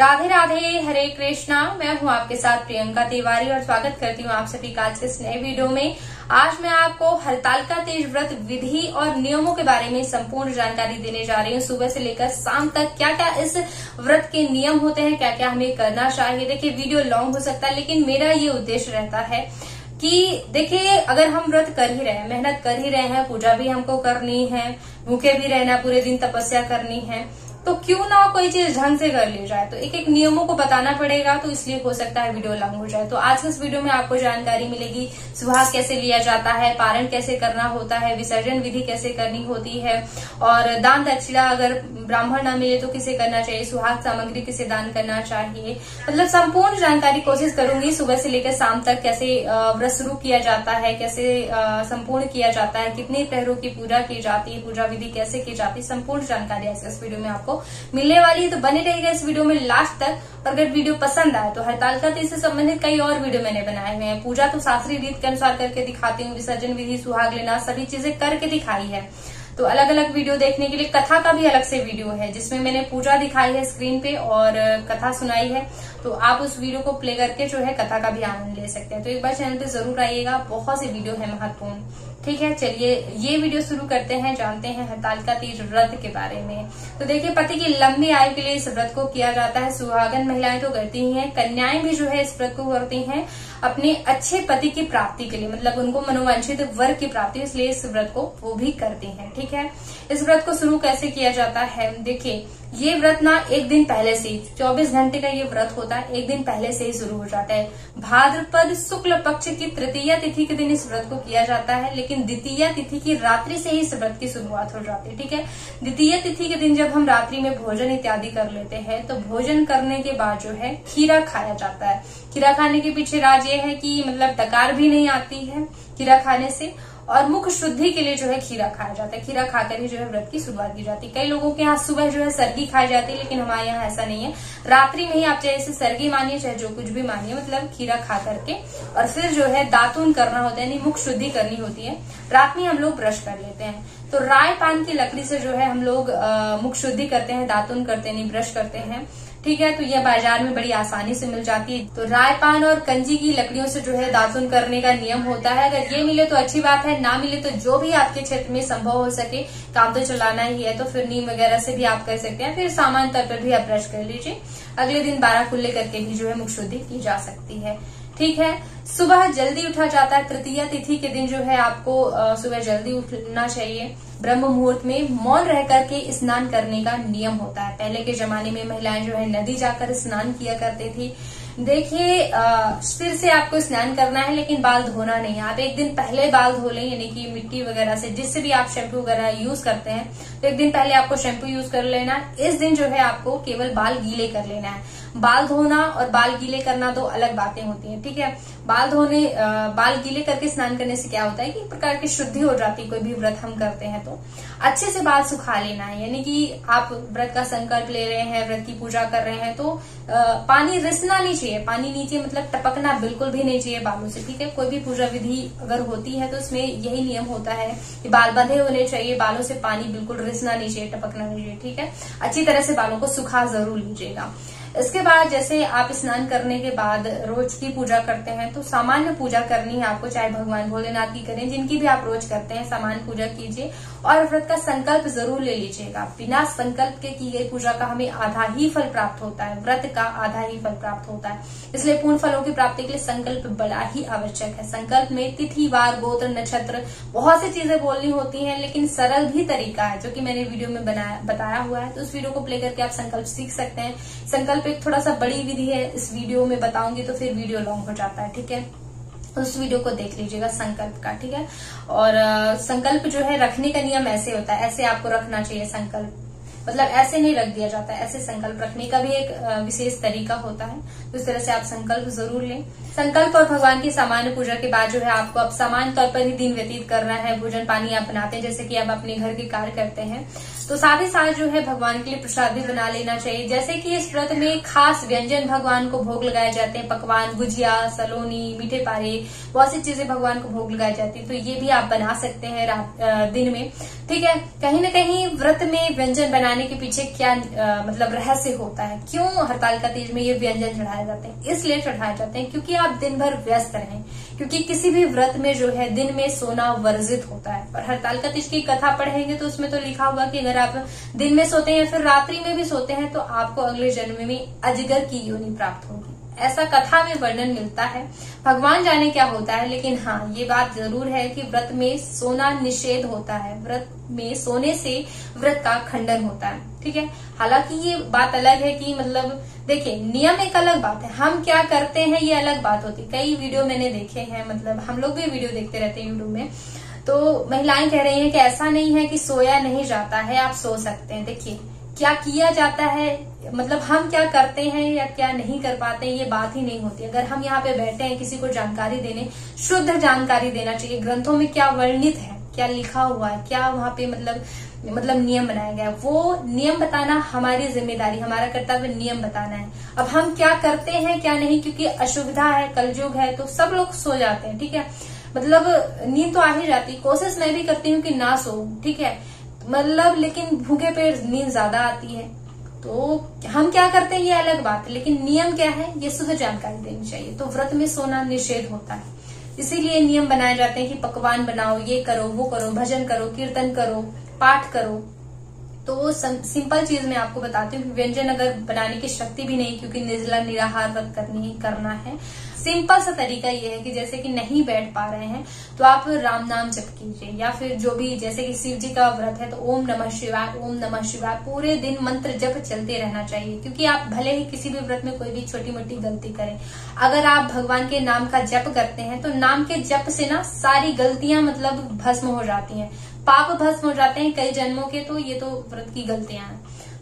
राधे राधे, हरे कृष्णा। मैं हूं आपके साथ प्रियंका तिवारी और स्वागत करती हूं आप सभी का आज के इस नए वीडियो में। आज मैं आपको हरतालिका तीज व्रत विधि और नियमों के बारे में संपूर्ण जानकारी देने जा रही हूं। सुबह से लेकर शाम तक क्या क्या इस व्रत के नियम होते हैं, क्या क्या हमें करना चाहिए। देखिए, वीडियो लॉन्ग हो सकता है, लेकिन मेरा ये उद्देश्य रहता है कि देखिए, अगर हम व्रत कर ही रहे हैं, मेहनत कर ही रहे हैं, पूजा भी हमको करनी है, भूखे भी रहना, पूरे दिन तपस्या करनी है, तो क्यों ना कोई चीज ढंग से कर ली जाए। तो एक एक नियमों को बताना पड़ेगा, तो इसलिए हो सकता है वीडियो लंबा हो जाए। तो आज के इस वीडियो में आपको जानकारी मिलेगी, सुहाग कैसे लिया जाता है, पारण कैसे करना होता है, विसर्जन विधि कैसे करनी होती है, और दान दक्षिणा अगर ब्राह्मण न मिले तो किसे करना चाहिए, सुहाग सामग्री किसे दान करना चाहिए, मतलब संपूर्ण जानकारी कोशिश करूंगी सुबह से लेकर शाम तक। कैसे व्रत शुरू किया जाता है, कैसे संपूर्ण किया जाता है, कितने प्रहरों की पूजा की जाती है, पूजा विधि कैसे की जाती है, संपूर्ण जानकारी आज इस वीडियो में आपको मिलने वाली है। तो बने रहिएगा इस वीडियो में लास्ट तक। और अगर वीडियो पसंद आए तो हरतालिका तीज से संबंधित कई और वीडियो मैंने बनाए हुए हैं। पूजा तो शास्त्रीय रीत के अनुसार करके दिखाती हूँ, विसर्जन विधि, सुहाग लेना, सभी चीजें करके दिखाई है। तो अलग अलग वीडियो देखने के लिए कथा का भी अलग से वीडियो है, जिसमें मैंने पूजा दिखाई है स्क्रीन पे और कथा सुनाई है। तो आप उस वीडियो को प्ले करके जो है कथा का भी आनंद ले सकते हैं। तो एक बार चैनल पे जरूर आइएगा, बहुत से वीडियो है महत्वपूर्ण। ठीक है, चलिए ये वीडियो शुरू करते हैं, जानते हैं हरतालिका तीज व्रत के बारे में। तो देखिए, पति की लंबी आयु के लिए इस व्रत को किया जाता है। सुहागन महिलाएं तो करती ही हैं, कन्याएं भी जो है इस व्रत को करती हैं अपने अच्छे पति की प्राप्ति के लिए, मतलब उनको मनोवांछित वर की प्राप्ति, इसलिए इस व्रत को वो भी करती हैं। ठीक है, इस व्रत को शुरू कैसे किया जाता है। देखिए, ये व्रत ना एक दिन पहले से, 24 घंटे का ये व्रत होता है, एक दिन पहले से ही शुरू हो जाता है। भाद्रपद शुक्ल पक्ष की तृतीया तिथि के दिन इस व्रत को किया जाता है, लेकिन द्वितीय तिथि की रात्रि से ही इस व्रत की शुरुआत हो जाती है। ठीक है, द्वितीय तिथि के दिन जब हम रात्रि में भोजन इत्यादि कर लेते हैं, तो भोजन करने के बाद जो है खीरा खाया जाता है। खीरा खाने के पीछे राज ये है कि मतलब डकार भी नहीं आती है खीरा खाने से, और मुख शुद्धि के लिए जो है खीरा खाया जाता है। खीरा खाकर ही जो है व्रत की शुरुआत की जाती है। कई लोगों के यहाँ सुबह जो है सरगी खाई जाती है, लेकिन हमारे यहाँ ऐसा नहीं है। रात्रि में ही आप चाहे इसे सरगी मानिए, चाहे जो कुछ भी मानिए, मतलब खीरा खा करके और फिर जो है दातून करना होता है, यानी मुख शुद्धि करनी होती है। रात में हम लोग ब्रश कर लेते हैं, तो राय पान की लकड़ी से जो है हम लोग मुख शुद्धि करते हैं, दातून करते हैं, ब्रश करते हैं। ठीक है, तो यह बाजार में बड़ी आसानी से मिल जाती है। तो राय पान और कंजी की लकड़ियों से जो है दातुन करने का नियम होता है। अगर ये मिले तो अच्छी बात है, ना मिले तो जो भी आपके क्षेत्र में संभव हो सके, काम तो चलाना ही है, तो फिर नीम वगैरह से भी आप कर सकते हैं। फिर सामान्य तौर पर भी आप ब्रश कर लीजिए। अगले दिन 12 कुल्ले करके भी जो है मुख शुद्धि की जा सकती है। ठीक है, सुबह जल्दी उठा जाता है। तृतीया तिथि के दिन जो है आपको सुबह जल्दी उठना चाहिए। ब्रह्म मुहूर्त में मौन रह करके स्नान करने का नियम होता है। पहले के जमाने में महिलाएं जो है नदी जाकर स्नान किया करती थी। देखिए, सिर से आपको स्नान करना है, लेकिन बाल धोना नहीं है। आप एक दिन पहले बाल धो लें, यानी कि मिट्टी वगैरह से, जिससे भी आप शैम्पू वगैरह यूज करते हैं, तो एक दिन पहले आपको शैम्पू यूज कर लेना। इस दिन जो है आपको केवल बाल गीले कर लेना है। बाल धोना और बाल गीले करना दो अलग बातें होती हैं। ठीक है, बाल गीले करके स्नान करने से क्या होता है कि एक प्रकार की शुद्धि हो जाती है। कोई भी व्रत हम करते हैं तो अच्छे से बाल सुखा लेना है, यानी कि आप व्रत का संकल्प ले रहे हैं, व्रत की पूजा कर रहे हैं, तो पानी रिसना नहीं चाहिए। पानी नीचे मतलब टपकना बिल्कुल भी नहीं चाहिए बालों से। ठीक है, कोई भी पूजा विधि अगर होती है तो इसमें यही नियम होता है कि बाल बंधे होने चाहिए, बालों से पानी बिल्कुल रिसना नहीं चाहिए, टपकना नहीं चाहिए। ठीक है, अच्छी तरह से बालों को सुखा जरूर लीजिएगा। इसके बाद जैसे आप स्नान करने के बाद रोज की पूजा करते हैं, तो सामान्य पूजा करनी है आपको, चाहे भगवान भोलेनाथ की करें, जिनकी भी आप रोज करते हैं, सामान्य पूजा कीजिए और व्रत का संकल्प जरूर ले लीजिएगा। बिना संकल्प के की गई पूजा का हमें आधा ही फल प्राप्त होता है, व्रत का आधा ही फल प्राप्त होता है। इसलिए पूर्ण फलों की प्राप्ति के लिए संकल्प बड़ा ही आवश्यक है। संकल्प में तिथि, वार, गोत्र, नक्षत्र, बहुत सी चीजें बोलनी होती हैं, लेकिन सरल भी तरीका है जो कि मैंने वीडियो में बताया हुआ है। तो उस वीडियो को प्ले करके आप संकल्प सीख सकते हैं। संकल्प एक थोड़ा सा बड़ी विधि है, इस वीडियो में बताऊंगी तो फिर वीडियो लॉन्ग हो जाता है। ठीक है, उस वीडियो को देख लीजिएगा संकल्प का। ठीक है, और संकल्प जो है रखने का नियम ऐसे होता है, ऐसे आपको रखना चाहिए संकल्प, मतलब ऐसे नहीं रख दिया जाता है, ऐसे संकल्प रखने का भी एक विशेष तरीका होता है। तो इस तरह से आप संकल्प जरूर लें। संकल्प और भगवान की सामान्य पूजा के बाद जो है आपको अब सामान्य तौर पर ही दिन व्यतीत करना है। भोजन पानी आप बनाते हैं, जैसे कि आप अपने घर के कार्य करते हैं, तो साथ ही साथ जो है भगवान के लिए प्रसाद भी बना लेना चाहिए। जैसे कि इस व्रत में खास व्यंजन भगवान को भोग लगाए जाते हैं, पकवान, गुजिया, सलोनी, मीठे पारे, बहुत सी चीजें भगवान को भोग लगाई जाती है, तो ये भी आप बना सकते हैं दिन में। ठीक है, कहीं न कहीं व्रत में व्यंजन बनाए बनाने के पीछे क्या मतलब रहस्य होता है, क्यों हरतालिका तीज में ये व्यंजन चढ़ाए जाते हैं। इसलिए चढ़ाए जाते हैं क्योंकि आप दिन भर व्यस्त रहें, क्योंकि किसी भी व्रत में जो है दिन में सोना वर्जित होता है। और हरतालिका तीज की कथा पढ़ेंगे तो उसमें तो लिखा होगा कि अगर आप दिन में सोते हैं या फिर रात्रि में भी सोते हैं तो आपको अगले जन्म में अजगर की योनि प्राप्त होगी, ऐसा कथा में वर्णन मिलता है। भगवान जाने क्या होता है, लेकिन हाँ ये बात जरूर है कि व्रत में सोना निषेध होता है, व्रत में सोने से व्रत का खंडन होता है। ठीक है, हालांकि ये बात अलग है कि मतलब देखिए नियम एक अलग बात है, हम क्या करते हैं ये अलग बात होती है। कई वीडियो मैंने देखे हैं, मतलब हम लोग भी वीडियो देखते रहते हैं यूट्यूब में, तो महिलाएं कह रही हैं कि ऐसा नहीं है कि सोया नहीं जाता है, आप सो सकते हैं। देखिए क्या किया जाता है, मतलब हम क्या करते हैं या क्या नहीं कर पाते हैं ये बात ही नहीं होती। अगर हम यहाँ पे बैठे हैं किसी को जानकारी देने, शुद्ध जानकारी देना चाहिए। ग्रंथों में क्या वर्णित है, क्या लिखा हुआ है, क्या वहाँ पे मतलब नियम बनाया गया है, वो नियम बताना हमारी जिम्मेदारी, हमारा कर्तव्य नियम बताना है। अब हम क्या करते हैं क्या नहीं, क्योंकि असुविधा है, कलयुग है, तो सब लोग सो जाते हैं। ठीक है, मतलब नींद तो आ ही जाती, कोशिश मैं भी करती हूँ कि ना सो, ठीक है, मतलब लेकिन भूखे पेट नींद ज्यादा आती है। तो हम क्या करते हैं ये अलग बात है, लेकिन नियम क्या है ये शुद्ध जानकारी देनी चाहिए। तो व्रत में सोना निषेध होता है, इसीलिए नियम बनाए जाते हैं कि पकवान बनाओ, ये करो, वो करो, भजन करो, कीर्तन करो, पाठ करो। तो सिंपल चीज मैं आपको बताती हूँ, व्यंजन अगर बनाने की शक्ति भी नहीं, क्योंकि निर्जला निराहार व्रत करना है। सिंपल सा तरीका ये है कि जैसे कि नहीं बैठ पा रहे हैं तो आप राम नाम जप कीजिए, या फिर जो भी जैसे कि शिव जी का व्रत है तो ओम नमः शिवाय, ओम नमः शिवाय पूरे दिन मंत्र जप चलते रहना चाहिए। क्योंकि आप भले ही किसी भी व्रत में कोई भी छोटी मोटी गलती करें, अगर आप भगवान के नाम का जप करते हैं तो नाम के जप से ना सारी गलतियां मतलब भस्म हो जाती हैं, पाप भस्म हो जाते हैं कई जन्मों के। तो ये तो व्रत की गलतियां हैं।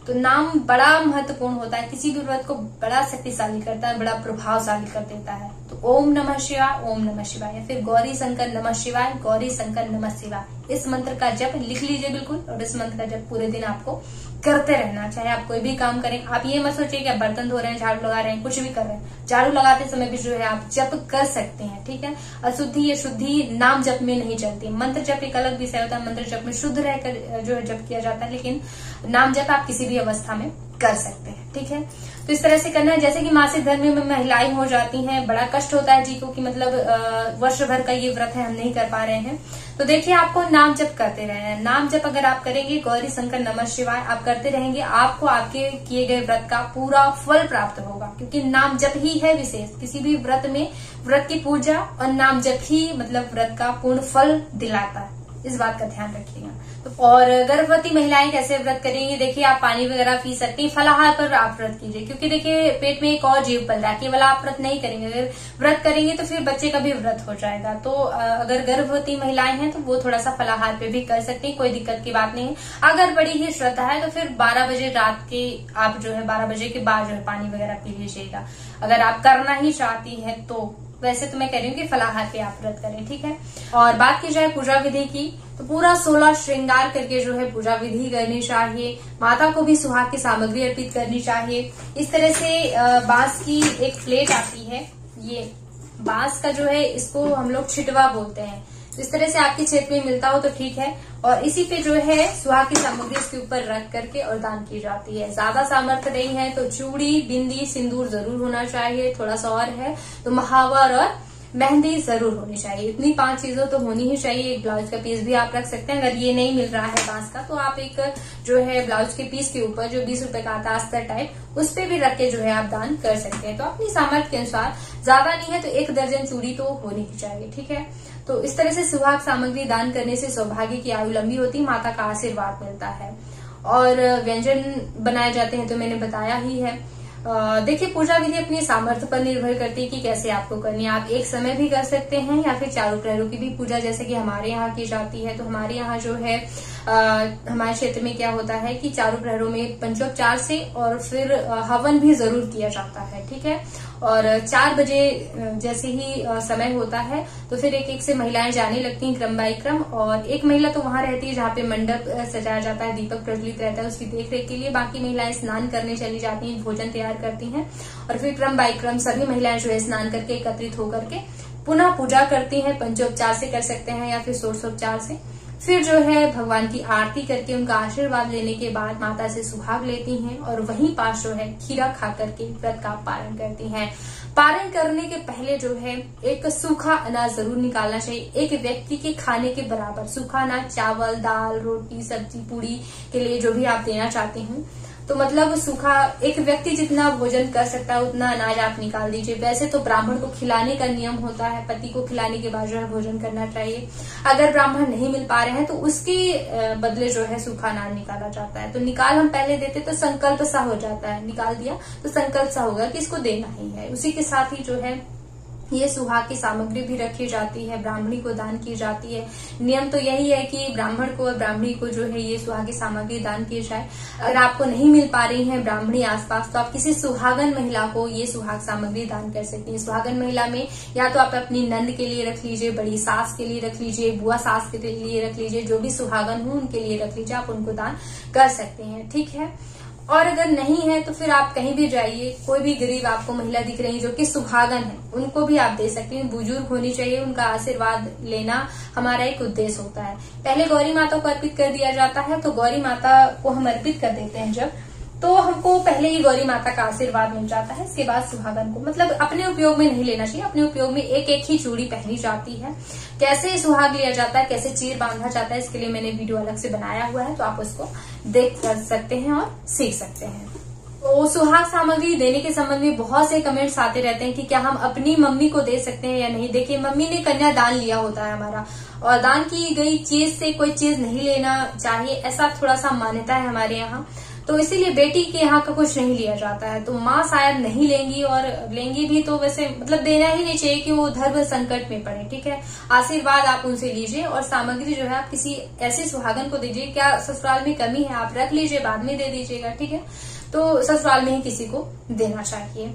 तो नाम बड़ा महत्वपूर्ण होता है, किसी भी व्रत को बड़ा शक्तिशाली करता है, बड़ा प्रभावशाली कर देता है। तो ओम नमः शिवाय, ओम नमः शिवाय, या फिर गौरी शंकर नमः शिवाय, गौरी शंकर नमः शिवाय, इस मंत्र का जप लिख लीजिए बिल्कुल। और इस मंत्र का जप पूरे दिन आपको करते रहना, चाहे आप कोई भी काम करें। आप ये मत सोचिए कि आप बर्तन धो रहे हैं, झाड़ू लगा रहे हैं, कुछ भी कर रहे हैं, झाड़ू लगाते समय भी जो है आप जप कर सकते हैं। ठीक है, अशुद्धि या शुद्धि नाम जप में नहीं चलती। मंत्र जप एक अलग विषय होता है, मंत्र जप में शुद्ध रहकर जो है जप किया जाता है, लेकिन नाम जप आप किसी भी अवस्था में कर सकते हैं। ठीक है, तो इस तरह से करना है। जैसे कि मासिक धर्म में महिलाएं हो जाती हैं, बड़ा कष्ट होता है जी को कि मतलब वर्ष भर का ये व्रत है, हम नहीं कर पा रहे हैं, तो देखिए आपको नाम जप करते रहना है। नाम जप अगर आप करेंगे, गौरी शंकर नमः शिवाय आप करते रहेंगे, आपको आपके किए गए व्रत का पूरा फल प्राप्त होगा। क्योंकि नाम जप ही है विशेष, किसी भी व्रत में व्रत की पूजा और नाम जप ही मतलब व्रत का पूर्ण फल दिलाता है, इस बात का ध्यान रखिएगा। और गर्भवती महिलाएं कैसे व्रत करेंगी, देखिए आप पानी वगैरह पी सकती हैं, फलाहार पर आप व्रत कीजिए। क्योंकि देखिए पेट में एक और जीव पल रहा है, केवल आप व्रत नहीं करेंगे, अगर व्रत करेंगे तो फिर बच्चे का भी व्रत हो जाएगा। तो अगर गर्भवती महिलाएं हैं तो वो थोड़ा सा फलाहार पे भी कर सकती हैं, कोई दिक्कत की बात नहीं है। अगर बड़ी ही श्रद्धा है तो फिर 12 बजे रात के आप जो है 12 बजे के बाद जो है पानी वगैरह पी लीजिएगा, अगर आप करना ही चाहती है तो। वैसे तो मैं कह रही हूँ कि फलाहार पे आप व्रत करें। ठीक है, और बात की जाए पूजा विधि की, तो पूरा 16 श्रृंगार करके जो है पूजा विधि करनी चाहिए। माता को भी सुहाग की सामग्री अर्पित करनी चाहिए। इस तरह से बांस की एक प्लेट आती है, ये बांस का जो है इसको हम लोग छिटवा बोलते हैं। इस तरह से आपके क्षेत्र में मिलता हो तो ठीक है, और इसी पे जो है सुहाग की सामग्री इसके ऊपर रख करके और दान की जाती है। ज्यादा सामर्थ्य नहीं है तो चूड़ी, बिंदी, सिंदूर जरूर होना चाहिए, थोड़ा सा और है तो महावर और मेहंदी जरूर होनी चाहिए। इतनी 5 चीजों तो होनी ही चाहिए। एक ब्लाउज का पीस भी आप रख सकते हैं, अगर ये नहीं मिल रहा है बांस का तो आप एक जो है ब्लाउज के पीस के ऊपर जो 20 रुपए का आता है अस्तर टाइप, उस पे भी रख के जो है आप दान कर सकते हैं। तो अपनी सामर्थ्य के अनुसार, ज्यादा नहीं है तो 1 दर्जन चूड़ी तो होनी ही चाहिए। ठीक है, तो इस तरह से सुहाग सामग्री दान करने से सौभाग्य की आयु लंबी होती, माता का आशीर्वाद मिलता है। और व्यंजन बनाए जाते हैं तो मैंने बताया ही है। देखिए पूजा विधि अपनी सामर्थ्य पर निर्भर करती है कि कैसे आपको करनी है। आप एक समय भी कर सकते हैं या फिर चारों प्रहरों की भी पूजा जैसे कि हमारे यहाँ की जाती है। तो हमारे यहाँ जो है हमारे क्षेत्र में क्या होता है कि चारों प्रहरों में पंचोपचार से और फिर हवन भी जरूर किया जाता है। ठीक है, और 4 बजे जैसे ही समय होता है तो फिर एक एक से महिलाएं जाने लगती हैं क्रम बाई क्रम, और एक महिला तो वहां रहती है जहाँ पे मंडप सजाया जाता है, दीपक प्रज्वलित रहता है, उसकी देखरेख के लिए। बाकी महिलाएं स्नान करने चली जाती हैं, भोजन तैयार करती हैं, और फिर क्रम बाई क्रम सभी महिलाएं जो है स्नान करके एकत्रित होकर के पुनः पूजा करती हैं। पंचोपचार से कर सकते हैं या फिर षोडशोपचार से। फिर जो है भगवान की आरती करके उनका आशीर्वाद लेने के बाद माता से सुहाग लेती हैं और वहीं पास जो है खीरा खा करके व्रत का पारण करती हैं। पारण करने के पहले जो है एक सूखा अनाज जरूर निकालना चाहिए, एक व्यक्ति के खाने के बराबर सूखा अनाज, चावल, दाल, रोटी, सब्जी, पूड़ी के लिए जो भी आप देना चाहते हो, तो मतलब सूखा एक व्यक्ति जितना भोजन कर सकता है उतना अनाज आप निकाल दीजिए। वैसे तो ब्राह्मण को खिलाने का नियम होता है, पति को खिलाने के बाद जो है भोजन करना चाहिए। अगर ब्राह्मण नहीं मिल पा रहे हैं तो उसके बदले जो है सूखा अनाज निकाला जाता है। तो निकाल हम पहले देते तो संकल्प सा हो जाता है, निकाल दिया तो संकल्प सा होगा कि इसको देना ही है। उसी के साथ ही जो है ये सुहाग की सामग्री भी रखी जाती है, ब्राह्मणी को दान की जाती है। नियम तो यही है कि ब्राह्मण को और ब्राह्मणी को जो है ये सुहाग की सामग्री दान की जाए। अगर आपको नहीं मिल पा रही है ब्राह्मणी आसपास तो आप किसी सुहागन महिला को ये सुहाग सामग्री दान कर सकती है। सुहागन महिला में या तो आप अपनी नंद के लिए रख लीजिए, बड़ी सास के लिए रख लीजिए, बुआ सास के लिए रख लीजिए, जो भी सुहागन हो उनके लिए रख लीजिए, आप उनको दान कर सकते हैं। ठीक है। और अगर नहीं है तो फिर आप कहीं भी जाइए, कोई भी गरीब आपको महिला दिख रही जो कि सुहागन है उनको भी आप दे सकते हैं। बुजुर्ग होनी चाहिए, उनका आशीर्वाद लेना हमारा एक उद्देश्य होता है। पहले गौरी माता को अर्पित कर दिया जाता है, तो गौरी माता को हम अर्पित कर देते हैं जब, तो हमको पहले ही गौरी माता का आशीर्वाद मिल जाता है। इसके बाद सुहागन को मतलब अपने उपयोग में नहीं लेना चाहिए, अपने उपयोग में एक एक ही चूड़ी पहनी जाती है। कैसे सुहाग लिया जाता है, कैसे चीर बांधा जाता है, इसके लिए मैंने वीडियो अलग से बनाया हुआ है, तो आप उसको देख सकते हैं और सीख सकते हैं। तो सुहाग सामग्री देने के संबंध में बहुत से कमेंट्स आते रहते हैं कि क्या हम अपनी मम्मी को दे सकते हैं या नहीं। देखिए, मम्मी ने कन्या दान लिया होता है हमारा, और दान की गई चीज से कोई चीज नहीं लेना चाहिए, ऐसा थोड़ा सा मान्यता है हमारे यहाँ। तो इसीलिए बेटी के यहाँ का कुछ नहीं लिया जाता है। तो माँ शायद नहीं लेंगी, और लेंगी भी तो वैसे मतलब देना ही नहीं चाहिए कि वो धर्म संकट में पड़े। ठीक है। आशीर्वाद आप उनसे लीजिए और सामग्री जो है आप किसी ऐसे सुहागन को दीजिए। क्या ससुराल में कमी है, आप रख लीजिए, बाद में दे दीजिएगा। ठीक है। तो ससुराल में ही किसी को देना चाहिए।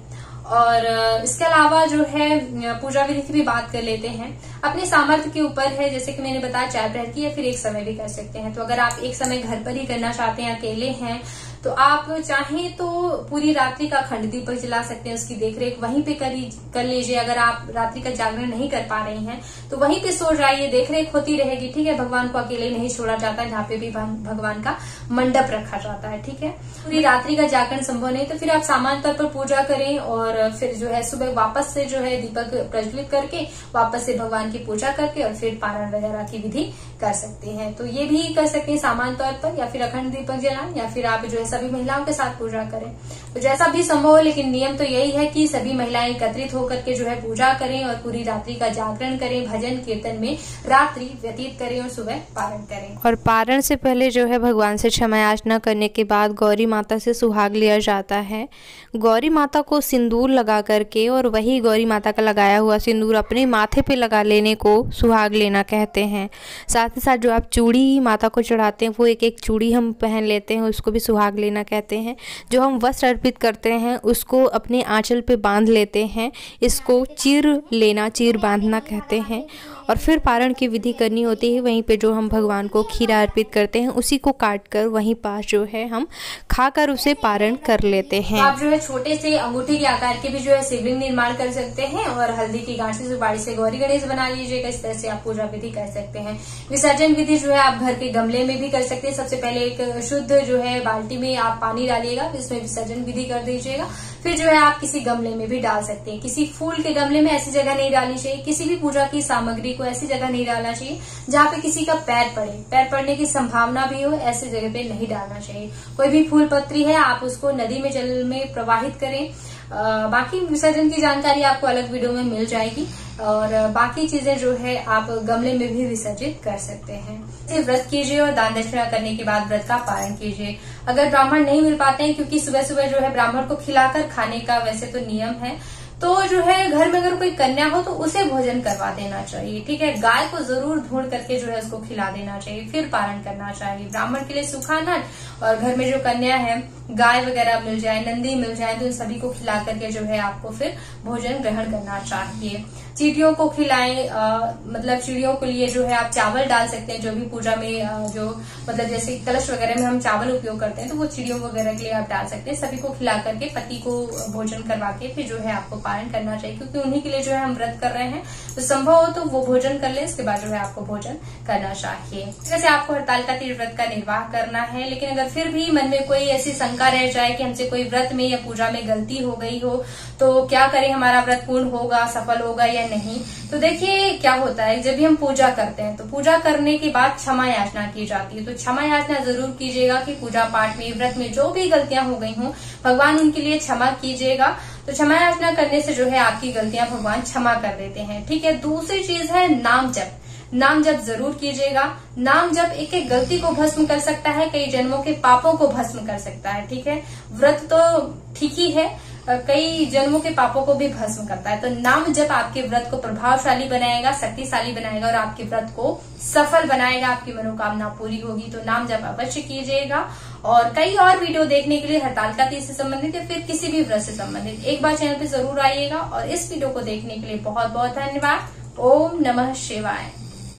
और इसके अलावा जो है पूजा विधि की भी बात कर लेते हैं। अपने सामर्थ्य के ऊपर है, जैसे कि मैंने बताया 4 प्रहर की या फिर एक समय भी कर सकते हैं। तो अगर आप एक समय घर पर ही करना चाहते हैं, अकेले हैं, तो आप चाहें तो पूरी रात्रि का अखंड दीपक जला सकते हैं, उसकी देखरेख वहीं पे कर लीजिए। अगर आप रात्रि का जागरण नहीं कर पा रही हैं तो वहीं पे सो जाइए, देखरेख होती रहेगी। ठीक है। भगवान को अकेले नहीं छोड़ा जाता है, जहाँ पे भी भगवान का मंडप रखा जाता है। ठीक है। पूरी रात्रि का जागरण संभव नहीं तो फिर आप सामान्य तौर पर पूजा करें और फिर जो है सुबह वापस से जो है दीपक प्रज्वलित करके वापस से भगवान की पूजा करके और फिर पारण वगैरह की विधि कर सकते हैं। तो ये भी कर सकते हैं सामान्य तौर पर, या फिर अखंड दीपक जलाएं, या फिर आप जो है सभी महिलाओं के साथ पूजा करें। तो जैसा भी संभव हो, लेकिन नियम तो यही है कि सभी महिलाएं एकत्रित होकर के जो है पूजा करें और पूरी रात्रि का जागरण करें, भजन कीर्तन में रात्रि व्यतीत करें और सुबह पारण करें। और पारण से पहले जो है भगवान से क्षमा याचना करने के बाद गौरी माता से सुहाग लिया जाता है। गौरी माता को सिंदूर लगा करके और वही गौरी माता का लगाया हुआ सिंदूर अपने माथे पे लगा लेने को सुहाग लेना कहते हैं। साथ ही साथ जो आप चूड़ी माता को चढ़ाते हैं वो एक एक चूड़ी हम पहन लेते हैं, उसको भी सुहाग लेना कहते हैं। जो हम वस्त्र अर्पित करते हैं उसको अपने आंचल पे बांध लेते हैं, इसको चीर लेना, चीर बांधना कहते हैं। और फिर पारण की विधि करनी होती है। वहीं पे जो हम भगवान को खीरा अर्पित करते हैं उसी को काट कर वहीं पास जो है हम खाकर उसे पारण कर लेते हैं। आप जो है छोटे से अंगूठी के आकार के भी जो है शिवलिंग निर्माण कर सकते हैं और हल्दी की गांठ से सुपारी से गौरी गणेश बना लीजिएगा। इस तरह से आप पूजा विधि कर सकते हैं। विसर्जन विधि जो है आप घर के गमले में भी कर सकते हैं। सबसे पहले एक शुद्ध जो है बाल्टी में आप पानी डालिएगा, इसमें विसर्जन विधि कर दीजिएगा। फिर जो है आप किसी गमले में भी डाल सकते हैं। किसी फूल के गमले में ऐसी जगह नहीं डालनी चाहिए, किसी भी पूजा की सामग्री को ऐसी जगह नहीं डालना चाहिए जहाँ पे किसी का पैर पड़े, पैर पड़ने की संभावना भी हो, ऐसी जगह पे नहीं डालना चाहिए। कोई भी फूल पत्री है आप उसको नदी में जल में प्रवाहित करें। बाकी विसर्जन की जानकारी आपको अलग वीडियो में मिल जाएगी और बाकी चीजें जो है आप गमले में भी विसर्जित कर सकते हैं। इसे व्रत कीजिए और दान दक्षिणा करने के बाद व्रत का पालन कीजिए। अगर ब्राह्मण नहीं मिल पाते हैं, क्योंकि सुबह सुबह जो है ब्राह्मण को खिलाकर खाने का वैसे तो नियम है, तो जो है घर में अगर कोई कन्या हो तो उसे भोजन करवा देना चाहिए। ठीक है। गाय को जरूर ढूंढ करके जो है उसको खिला देना चाहिए, फिर पारण करना चाहिए। ब्राह्मण के लिए सूखा अनाज और घर में जो कन्या है, गाय वगैरह मिल जाए, नंदी मिल जाए, तो इन सभी को खिला करके जो है आपको फिर भोजन ग्रहण करना चाहिए। चींटियों को खिलाएं, मतलब चिड़ियों के लिए जो है आप चावल डाल सकते हैं, जो भी पूजा में जो मतलब जैसे कलश वगैरह में हम चावल उपयोग करते हैं, तो वो चिड़ियों वगैरह के लिए आप डाल सकते हैं। सभी को खिला करके पति को भोजन करवा के फिर जो है आपको पारण करना चाहिए, क्योंकि उन्हीं के लिए जो है हम व्रत कर रहे हैं, तो संभव हो तो वो भोजन कर ले, इसके बाद जो है आपको भोजन करना चाहिए। जैसे आपको हरतालिका तीज व्रत का निर्वाह करना है, लेकिन अगर फिर भी मन में कोई ऐसी शंका रह जाए कि हमसे कोई व्रत में या पूजा में गलती हो गई हो, तो क्या करें, हमारा व्रत पूर्ण होगा, सफल होगा या नहीं। तो देखिए क्या होता है, जब भी हम पूजा करते हैं तो पूजा करने के बाद क्षमा याचना की जाती है। तो क्षमा याचना जरूर कीजिएगा कि पूजा पाठ में, व्रत में जो भी गलतियां हो गई हों, भगवान उनके लिए क्षमा कीजिएगा। तो क्षमा याचना करने से जो है आपकी गलतियां भगवान क्षमा कर देते हैं। ठीक है। दूसरी चीज है नाम जप। नाम जप जरूर कीजिएगा। नाम जप एक एक गलती को भस्म कर सकता है, कई जन्मों के पापों को भस्म कर सकता है। ठीक है। व्रत तो ठीक ही है, कई जन्मों के पापों को भी भस्म करता है। तो नाम जप आपके व्रत को प्रभावशाली बनाएगा, शक्तिशाली बनाएगा और आपके व्रत को सफल बनाएगा, आपकी मनोकामना पूरी होगी। तो नाम जप अवश्य कीजिएगा। और कई और वीडियो देखने के लिए हरतालिका तीज से संबंधित या फिर किसी भी व्रत से संबंधित एक बार चैनल पे जरूर आइएगा। और इस वीडियो को देखने के लिए बहुत बहुत धन्यवाद। ओम नमः शिवाय।